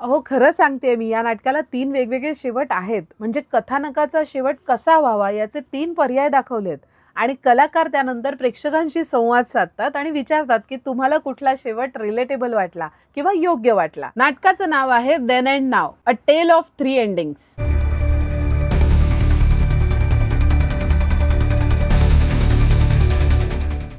अहो, खरं सांगते मी, या नाटकाला 3 वेगवेगळे शेवट आहेत. म्हणजे कथानकाचा शेवट कसा व्हावा याचे 3 पर्याय दाखवलेत आणि कलाकार त्यानंतर प्रेक्षकांशी संवाद साधतात आणि विचारतात, की तुम्हाला कुठला शेवट रिलेटेबल वाटला किंवा योग्य वाटला. नाटकाचं नाव आहे then and now, a tale of 3 endings.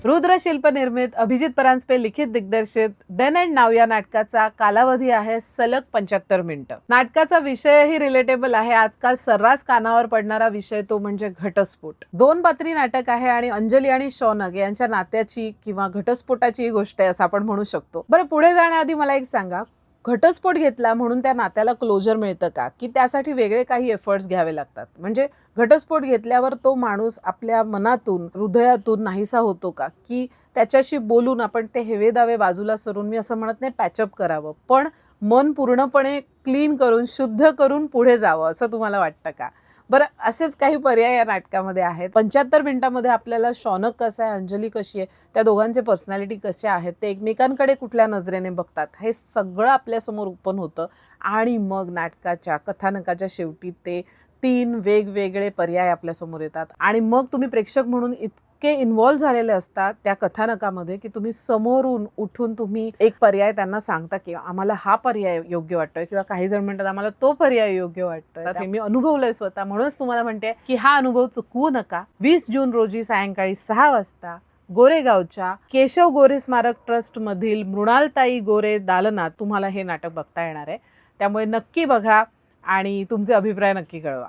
Rudrashilp निर्मित, अभिजित परांजपे लिखित, दिग्दर्शित देन अँड नाव या नाटकाचा कालावधी आहे सलग 75 मिनिटं. नाटकाचा विषयही रिलेटेबल आहे. आजकाल सर्रास कानावर पडणारा विषय तो म्हणजे घटस्फोट. 2 पात्री नाटक आहे आणि अंजली आणि शौनक यांच्या नात्याची किंवा घटस्फोटाची गोष्ट आहे असं आपण म्हणू शकतो. बरं, पुढे जाण्याआधी मला एक सांगा, घटस्फोट घेतला म्हणून त्या नात्याला क्लोजर मिळतं का, की त्यासाठी वेगळे काही एफर्ट्स घ्यावे लागतात? म्हणजे घटस्फोट घेतल्यावर तो माणूस आपल्या मनातून, हृदयातून नाहीसा होतो का, की त्याच्याशी बोलून आपण ते हेवेदावे बाजूला सरून, मी असं म्हणत नाही पॅचअप करावं, पण मन पूर्णपणे क्लीन करून, शुद्ध करून पुढे जावं असं तुम्हाला वाटतं का? बरं, असेच काही पर्याय या नाटकामध्ये आहेत. 75 मिनिटांमध्ये आपल्याला शौनक कसा आहे, अंजली कशी आहे, त्या दोघांचे पर्सनॅलिटी कसे आहेत, ते एकमेकांकडे कुठल्या नजरेने बघतात, हे सगळं आपल्यासमोर ओपन होतं आणि मग नाटकाच्या कथानकाच्या शेवटी ते 3 वेगवेगळे पर्याय आपल्यासमोर येतात आणि मग तुम्ही प्रेक्षक म्हणून इतके इन्व्हॉल्व झालेले असतात त्या कथानकामध्ये, की तुम्ही समोरून उठून तुम्ही एक पर्याय त्यांना सांगता, की आम्हाला हा पर्याय योग्य वाटतोय, किंवा काही जण म्हणतात आम्हाला तो पर्याय योग्य वाटतोय. हे मी अनुभवलंय स्वतः, म्हणूनच तुम्हाला म्हणते की हा अनुभव चुकवू नका. 20 जून रोजी सायंकाळी 6 वाजता गोरेगावच्या केशव गोरे स्मारक ट्रस्ट मधील मृणालताई गोरे दालनात तुम्हाला हे नाटक बघता येणार आहे. त्यामुळे नक्की बघा आणि तुमचे अभिप्राय नक्की कळवा.